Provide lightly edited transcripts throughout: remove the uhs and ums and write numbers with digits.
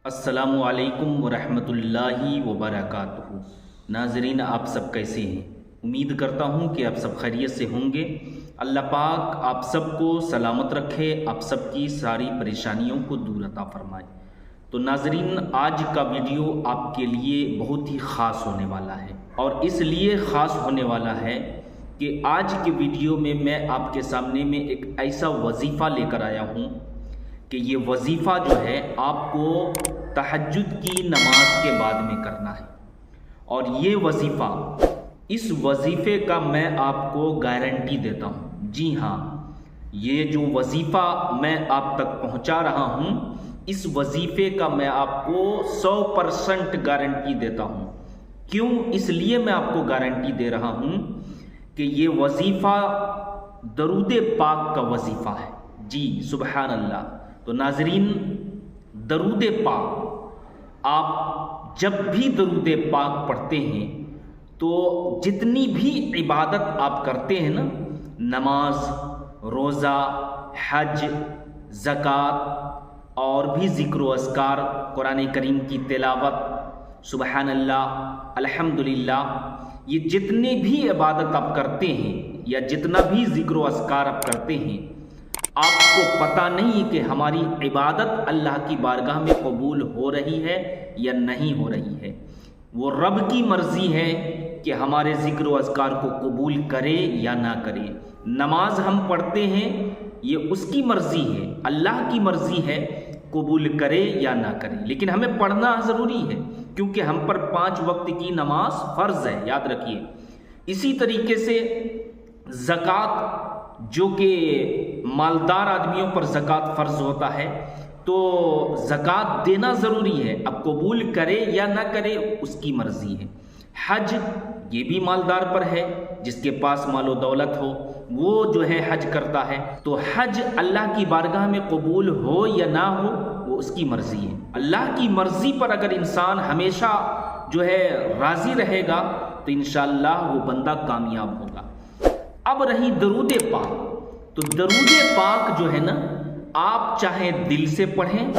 السلام علیکم ورحمۃ اللہ وبرکاتہ۔ ناظرین، آپ سب کیسے ہیں؟ امید کرتا ہوں کہ آپ سب خیریت سے ہوں گے۔ اللہ پاک آپ سب کو سلامت رکھے، آپ سب کی ساری پریشانیوں کو دور عطا فرمائے۔ تو ناظرین، آج کا ویڈیو آپ کے لیے بہت ہی خاص ہونے والا ہے، اور اس لیے خاص ہونے والا ہے کہ آج کے ویڈیو میں آپ کے سامنے میں ایک ایسا وظیفہ لے کر آیا ہوں کہ یہ وظیفہ جو ہے آپ کو تہجد کی نماز کے بعد میں کرنا ہے، اور یہ وظیفہ، اس وظیفے کا میں آپ کو گارنٹی دیتا ہوں۔ جی ہاں، یہ جو وظیفہ میں آپ تک پہنچا رہا ہوں، اس وظیفے کا میں آپ کو 100% گارنٹی دیتا ہوں۔ کیوں؟ اس لیے میں آپ کو گارنٹی دے رہا ہوں کہ یہ وظیفہ درود پاک کا وظیفہ ہے۔ جی سبحان اللہ۔ تو ناظرین، درود پاک، آپ جب بھی درود پاک پڑھتے ہیں تو جتنی بھی عبادت آپ کرتے ہیں نا، نماز، روزہ، حج، زکوٰۃ اور بھی ذکر و اذکار، قرآن کریم کی تلاوت، سبحان اللہ، الحمدللہ، یہ جتنے بھی عبادت آپ کرتے ہیں یا جتنا بھی ذکر و اذکار آپ کرتے ہیں، آپ کو پتہ نہیں کہ ہماری عبادت اللہ کی بارگاہ میں قبول ہو رہی ہے یا نہیں ہو رہی ہے۔ وہ رب کی مرضی ہے کہ ہمارے ذکر و اذکار کو قبول کرے یا نہ کرے۔ نماز ہم پڑھتے ہیں، یہ اس کی مرضی ہے، اللہ کی مرضی ہے، قبول کرے یا نہ کرے، لیکن ہمیں پڑھنا ضروری ہے کیونکہ ہم پر 5 وقت کی نماز فرض ہے، یاد رکھیے۔ اسی طریقے سے زکوٰۃ، جو کہ مالدار آدمیوں پر زکوٰۃ فرض ہوتا ہے، تو زکوٰۃ دینا ضروری ہے، اب قبول کرے یا نہ کرے اس کی مرضی ہے۔ حج، یہ بھی مالدار پر ہے، جس کے پاس مال و دولت ہو وہ جو ہے حج کرتا ہے، تو حج اللہ کی بارگاہ میں قبول ہو یا نہ ہو وہ اس کی مرضی ہے۔ اللہ کی مرضی پر اگر انسان ہمیشہ جو ہے راضی رہے گا تو انشاءاللہ وہ بندہ کامیاب ہوگا۔ اب رہی درود پاک، تو درود پاک جو ہے نا، آپ چاہے دل سے پڑھیں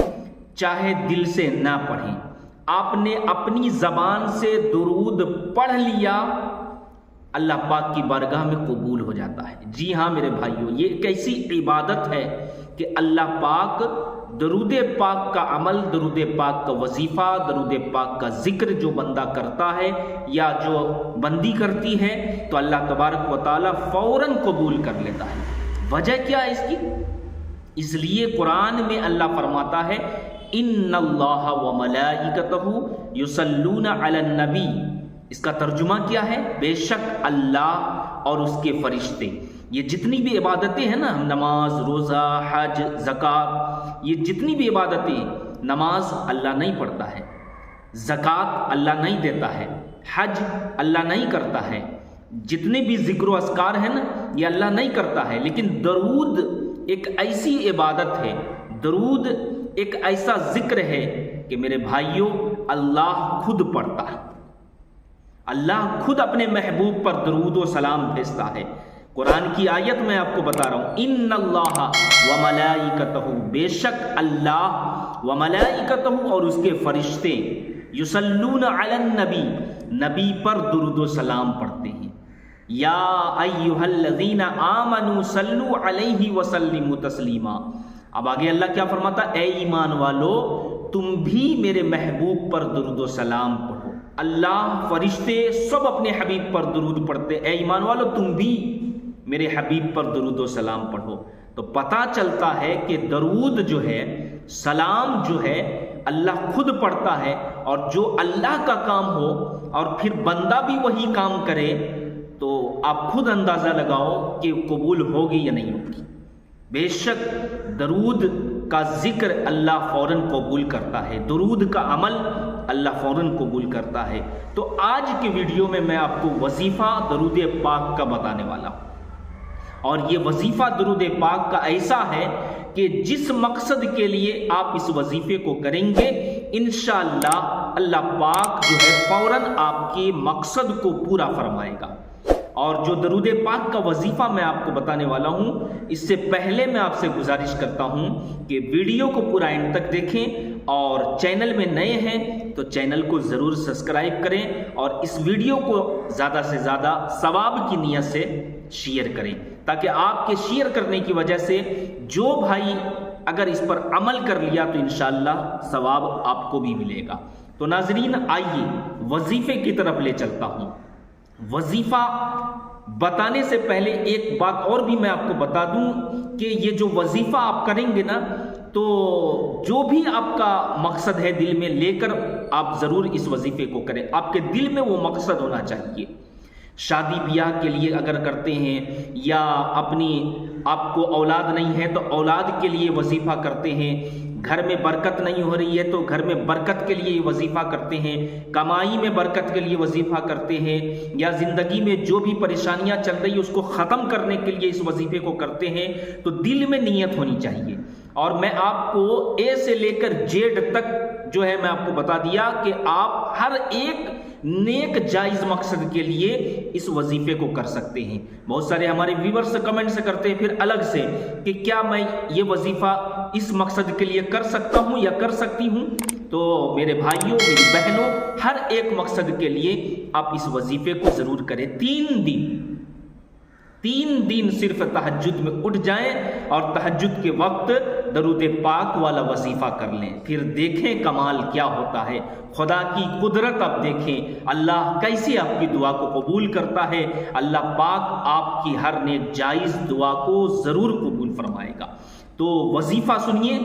چاہے دل سے نہ پڑھیں، آپ نے اپنی زبان سے درود پڑھ لیا، اللہ پاک کی بارگاہ میں قبول ہو جاتا ہے۔ جی ہاں میرے بھائیوں، یہ ایک ایسی عبادت ہے کہ اللہ پاک درود پاک کا عمل، درود پاک کا وظیفہ، درود پاک کا ذکر جو بندہ کرتا ہے یا جو بندی کرتی ہے تو اللہ تبارک و تعالیٰ فوراً قبول کر لیتا ہے۔ وجہ کیا ہے اس کی؟ اس لیے قرآن میں اللہ فرماتا ہے، ان اللہ وملائکتہ یصلون علی النبی۔ اس کا ترجمہ کیا ہے؟ بے شک اللہ اور اس کے فرشتے، یہ جتنی بھی عبادتیں ہیں نا، نماز، روزہ، حج، زکوٰۃ، یہ جتنی بھی عبادتیں، نماز اللہ نہیں پڑھتا ہے، زکوٰۃ اللہ نہیں دیتا ہے، حج اللہ نہیں کرتا ہے، جتنے بھی ذکر و اذکار ہیں نا یہ اللہ نہیں کرتا ہے، لیکن درود ایک ایسی عبادت ہے، درود ایک ایسا ذکر ہے کہ میرے بھائیوں اللہ خود پڑھتا ہے، اللہ خود اپنے محبوب پر درود و سلام بھیجتا ہے۔ قرآن کی آیت میں آپ کو بتا رہا ہوں، ان اللہ وملائکتہ، بے شک اللہ، وملائکتہ اور اس کے فرشتے، یصلون علی النبی، نبی پر درود و سلام پڑھتے ہیں۔ یا ایھا الذین آمنوا صلوا علیہ وسلموا تسلیما۔ اب آگے اللہ کیا فرماتا؟ اے ایمان والو، تم بھی میرے محبوب پر درود و سلام پڑھو۔ اللہ، فرشتے سب اپنے حبیب پر درود پڑھتے، اے ایمان والو تم بھی میرے حبیب پر درود و سلام پڑھو۔ تو پتہ چلتا ہے کہ درود جو ہے، سلام جو ہے، اللہ خود پڑھتا ہے، اور جو اللہ کا کام ہو اور پھر بندہ بھی وہی کام کرے تو آپ خود اندازہ لگاؤ کہ قبول ہوگی یا نہیں ہوگی۔ بے شک درود کا ذکر اللہ فوراً قبول کرتا ہے، درود کا عمل اللہ فوراً قبول کرتا ہے۔ تو آج کی ویڈیو میں آپ کو وظیفہ درود پاک کا بتانے والا ہوں، اور یہ وظیفہ درود پاک کا ایسا ہے کہ جس مقصد کے لیے آپ اس وظیفے کو کریں گے، انشاءاللہ اللہ پاک جو ہے فوراً آپ کے مقصد کو پورا فرمائے گا۔ اور جو درود پاک کا وظیفہ میں آپ کو بتانے والا ہوں، اس سے پہلے میں آپ سے گزارش کرتا ہوں کہ ویڈیو کو پورا اینڈ تک دیکھیں اور چینل میں نئے ہیں تو چینل کو ضرور سبسکرائب کریں اور اس ویڈیو کو زیادہ سے زیادہ ثواب کی نیت سے شیئر کریں، تاکہ آپ کے شیئر کرنے کی وجہ سے جو بھائی اگر اس پر عمل کر لیا تو انشاءاللہ ثواب آپ کو بھی ملے گا۔ تو ناظرین آئیے وظیفے کی طرف لے چلتا ہوں۔ وظیفہ بتانے سے پہلے ایک بات اور بھی میں آپ کو بتا دوں کہ یہ جو وظیفہ آپ کریں گے نا، تو جو بھی آپ کا مقصد ہے دل میں لے کر آپ ضرور اس وظیفے کو کریں۔ آپ کے دل میں وہ مقصد ہونا چاہیے۔ شادی بیاہ کے لیے اگر کرتے ہیں، یا آپ کو اولاد نہیں ہے تو اولاد کے لیے وظیفہ کرتے ہیں، گھر میں برکت نہیں ہو رہی ہے تو گھر میں برکت کے لیے وظیفہ کرتے ہیں، کمائی میں برکت کے لیے وظیفہ کرتے ہیں، یا زندگی میں جو بھی پریشانیاں چل رہی ہے اس کو ختم کرنے کے لیے اس وظیفے کو کرتے ہیں، تو دل میں نیت ہونی چاہیے۔ اور میں آپ کو اے سے لے کر زیڈ تک جو ہے میں آپ کو بتا دیا کہ آپ ہر ایک نیک جائز مقصد کے لیے اس وظیفے کو کر سکتے ہیں۔ بہت سارے ہمارے ویورز کمنٹ سے کرتے ہیں پھر الگ سے کہ کیا میں یہ وظیفہ اس مقصد کے لیے کر سکتا ہوں یا کر سکتی ہوں؟ تو میرے بھائیوں، میری بہنوں، ہر ایک مقصد کے لیے آپ اس وظیفے کو ضرور کریں۔ 3 دن صرف تہجد میں اٹھ جائیں اور تہجد کے وقت درود پاک والا وظیفہ کر لیں، پھر دیکھیں کمال کیا ہوتا ہے۔ خدا کی قدرت آپ دیکھیں، اللہ کیسے آپ کی دعا کو قبول کرتا ہے۔ اللہ پاک آپ کی ہر نیک جائز دعا کو ضرور قبول فرمائے گا۔ تو وظیفہ سنیے،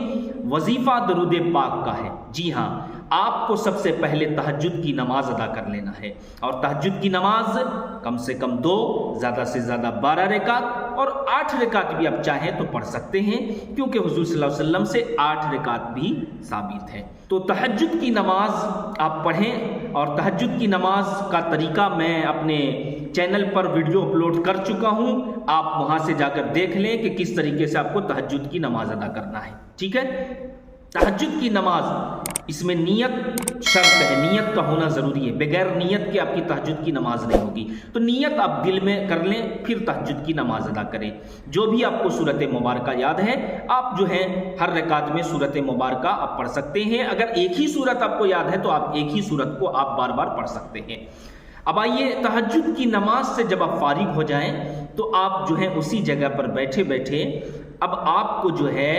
وظیفہ درود پاک کا ہے۔ جی ہاں، آپ کو سب سے پہلے تہجد کی نماز ادا کر لینا ہے، اور تہجد کی نماز کم سے کم 2، زیادہ سے زیادہ 12 رکعت، اور 8 رکعت بھی آپ چاہیں تو پڑھ سکتے ہیں، کیونکہ حضور صلی اللہ علیہ وسلم سے 8 رکعت بھی ثابت ہے۔ تو تہجد کی نماز آپ پڑھیں، اور تہجد کی نماز کا طریقہ میں اپنے چینل پر ویڈیو اپلوڈ کر چکا ہوں، آپ وہاں سے جا کر دیکھ لیں کہ کس طریقے سے آپ کو تہجد کی نماز ادا کرنا ہے۔ ٹھیک ہے؟ تہجد کی نماز، اس میں نیت شرط ہے، نیت کا ہونا ضروری ہے۔ بغیر نیت کے آپ کی تہجد کی نماز نہیں ہوگی۔ تو نیت آپ دل میں کر لیں، پھر تہجد کی نماز ادا کریں۔ جو بھی آپ کو سورت مبارکہ یاد ہے، آپ جو ہے ہر رکعت میں سورت مبارکہ آپ پڑھ سکتے ہیں۔ اگر ایک ہی سورت آپ کو یاد ہے تو آپ ایک ہی سورت کو آپ بار بار پڑھ سکتے ہیں۔ اب آئیے، تہجد کی نماز سے جب آپ فارغ ہو جائیں تو آپ جو ہے اسی جگہ پر بیٹھے بیٹھے اب آپ کو جو ہے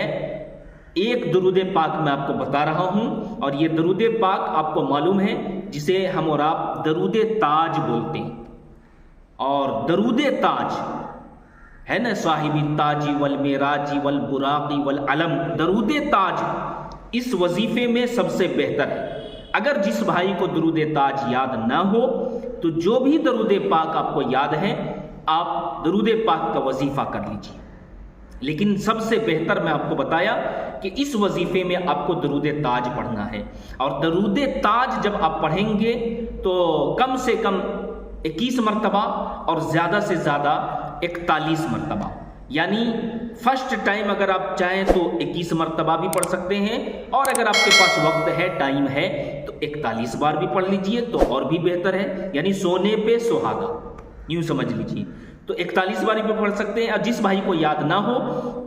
ایک درود پاک میں آپ کو بتا رہا ہوں، اور یہ درود پاک آپ کو معلوم ہے جسے ہم اور آپ درود تاج بولتے ہیں۔ اور درود تاج ہے نا، صاحب التاج والمعراج والبراق والعلم، درود تاج اس وظیفے میں سب سے بہتر ہے۔ اگر جس بھائی کو درود تاج یاد نہ ہو تو جو بھی درود پاک آپ کو یاد ہے، آپ درود پاک کا وظیفہ کر لیجیے۔ لیکن سب سے بہتر میں آپ کو بتایا کہ اس وظیفے میں آپ کو درود تاج پڑھنا ہے، اور درود تاج جب آپ پڑھیں گے تو کم سے کم 21 مرتبہ اور زیادہ سے زیادہ 41 مرتبہ، یعنی فرسٹ ٹائم اگر آپ چاہیں تو 21 مرتبہ بھی پڑھ سکتے ہیں، اور اگر آپ کے پاس وقت ہے، ٹائم ہے، تو 41 بار بھی پڑھ لیجئے تو اور بھی بہتر ہے، یعنی سونے پہ سہاگا، یوں سمجھ لیجئے۔ تو 41 بار بھی پڑھ سکتے ہیں۔ اور جس بھائی کو یاد نہ ہو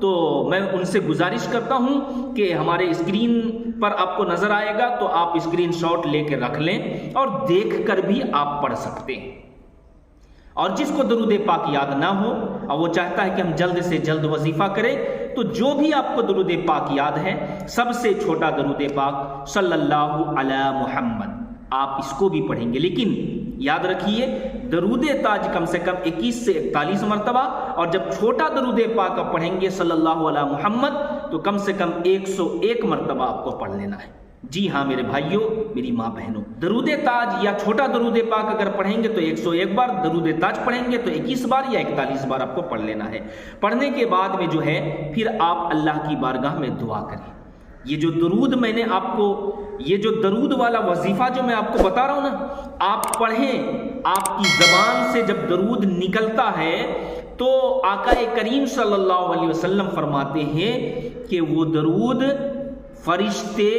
تو میں ان سے گزارش کرتا ہوں کہ ہمارے اسکرین پر آپ کو نظر آئے گا، تو آپ اسکرین شاٹ لے کے رکھ لیں اور دیکھ کر بھی آپ پڑھ سکتے ہیں۔ اور جس کو درود پاک یاد نہ ہو اور وہ چاہتا ہے کہ ہم جلد سے جلد وظیفہ کریں، تو جو بھی آپ کو درود پاک یاد ہے، سب سے چھوٹا درود پاک صلی اللہ علی محمد، آپ اس کو بھی پڑھیں گے۔ لیکن یاد رکھیے، درود تاج کم سے کم 21 سے 41 مرتبہ، اور جب چھوٹا درود پاک آپ پڑھیں گے صلی اللہ علی محمد تو کم سے کم 101 مرتبہ آپ کو پڑھ لینا ہے۔ جی ہاں میرے بھائیوں، میری ماں بہنوں، درود تاج یا چھوٹا درود پاک اگر پڑھیں گے تو 101 بار، درود تاج پڑھیں گے تو 21 بار یا 41 بار آپ کو پڑھ لینا ہے۔ پڑھنے کے بعد میں جو ہے پھر آپ اللہ کی بارگاہ میں دعا کریں۔ یہ جو درود میں نے آپ کو، یہ جو درود والا وظیفہ جو میں آپ کو بتا رہا ہوں نا، آپ پڑھیں، آپ کی زبان سے جب درود نکلتا ہے تو آقا کریم صلی اللہ علیہ وسلم فرماتے ہیں کہ وہ درود فرشتے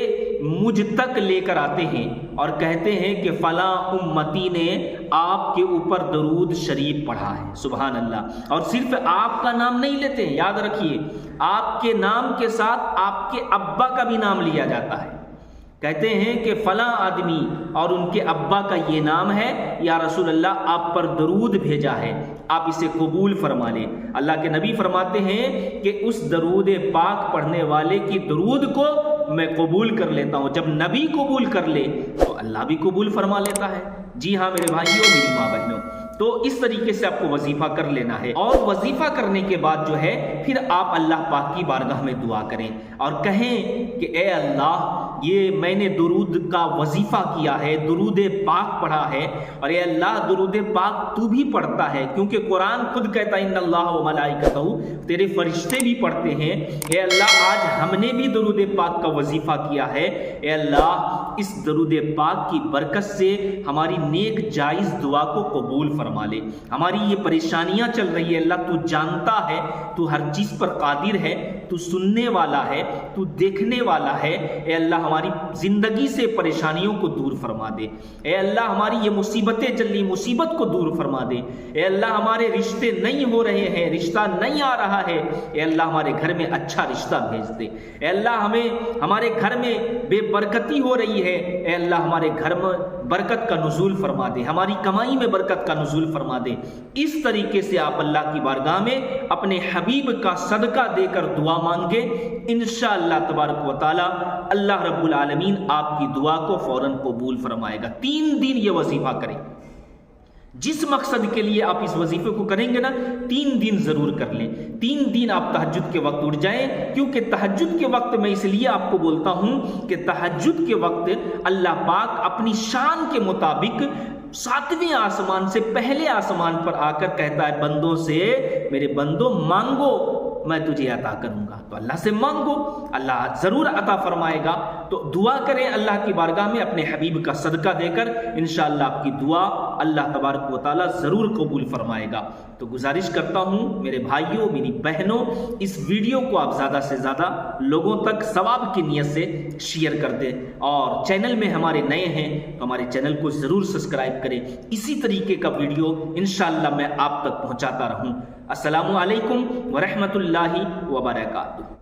مجھ تک لے کر آتے ہیں اور کہتے ہیں کہ فلاں امتی نے آپ کے اوپر درود شریف پڑھا ہے۔ سبحان اللہ۔ اور صرف آپ کا نام نہیں لیتے ہیں، یاد رکھیے، آپ کے نام کے ساتھ آپ کے ابا کا بھی نام لیا جاتا ہے۔ کہتے ہیں کہ فلاں آدمی اور ان کے ابا کا یہ نام ہے، یا رسول اللہ آپ پر درود بھیجا ہے، آپ اسے قبول فرما لیں۔ اللہ کے نبی فرماتے ہیں کہ اس درود پاک پڑھنے والے کی درود کو میں قبول کر لیتا ہوں۔ جب نبی قبول کر لے تو اللہ بھی قبول فرما لیتا ہے۔ جی ہاں میرے بھائیوں، میری ماں بہنوں، تو اس طریقے سے آپ کو وظیفہ کر لینا ہے، اور وظیفہ کرنے کے بعد جو ہے پھر آپ اللہ پاک کی بارگاہ میں دعا کریں اور کہیں کہ اے اللہ، یہ میں نے درود کا وظیفہ کیا ہے، درود پاک پڑھا ہے، اور اے اللہ درود پاک تو بھی پڑھتا ہے، کیونکہ قرآن خود کہتا ہے ان اللہ و ملائکتہ، تیرے فرشتے بھی پڑھتے ہیں۔ اے اللہ آج ہم نے بھی درود پاک کا وظیفہ کیا ہے، اے اللہ اس درود پاک کی برکت سے ہماری نیک جائز دعا کو قبول فرما لے۔ ہماری یہ پریشانیاں چل رہی ہے، اللہ تو جانتا ہے، تو ہر چیز پر قادر ہے، تو سننے والا ہے، تو دیکھنے والا ہے۔ اے اللہ ہماری زندگی سے پریشانیوں کو دور فرما دے۔ اے اللہ ہماری یہ مصیبتیں چل رہی، مصیبت کو دور فرما دے۔ اے اللہ ہمارے رشتے نہیں ہو رہے ہیں، رشتہ نہیں آ رہا ہے، اے اللہ ہمارے گھر میں اچھا رشتہ بھیج دے۔ اے اللہ ہمارے گھر میں بے برکتی ہو رہی ہے، اے اللہ ہمارے گھر میں برکت کا نزول فرما دے، ہماری کمائی میں برکت کا نزول فرما دے۔ اس طریقے سے آپ اللہ کی بارگاہ میں اپنے حبیب کا صدقہ دے کر دعا مانگے، انشاءاللہ تبارک و تعالی اللہ رب العالمین آپ کی دعا کو فوراً قبول فرمائے گا۔ 3 دن یہ وظیفہ کریں، جس مقصد کے لیے آپ اس وظیفے کو کریں گے نا، 3 دن ضرور کر لیں۔ 3 دن آپ تہجد کے وقت اٹھ جائیں، کیونکہ تہجد کے وقت میں اس لیے آپ کو بولتا ہوں کہ تہجد کے وقت اللہ پاک اپنی شان کے مطابق 7ویں آسمان سے پہلے آسمان پر آ کر کہتا ہے بندوں سے، میرے بندوں مانگو میں تجھے عطا کروں گا۔ تو اللہ سے مانگو، اللہ ضرور عطا فرمائے گا۔ تو دعا کریں اللہ کی بارگاہ میں اپنے حبیب کا صدقہ دے کر، انشاءاللہ آپ کی دعا اللہ تبارک و تعالی ضرور قبول فرمائے گا۔ تو گزارش کرتا ہوں میرے بھائیوں، میری بہنوں، اس ویڈیو کو آپ زیادہ سے زیادہ لوگوں تک ثواب کی نیت سے شیئر کر دیں، اور چینل میں ہمارے نئے ہیں تو ہمارے چینل کو ضرور سبسکرائب کریں۔ اسی طریقے کا ویڈیو انشاءاللہ میں آپ تک پہنچاتا رہوں۔ السلام علیکم ورحمۃ اللہ وبرکاتہ۔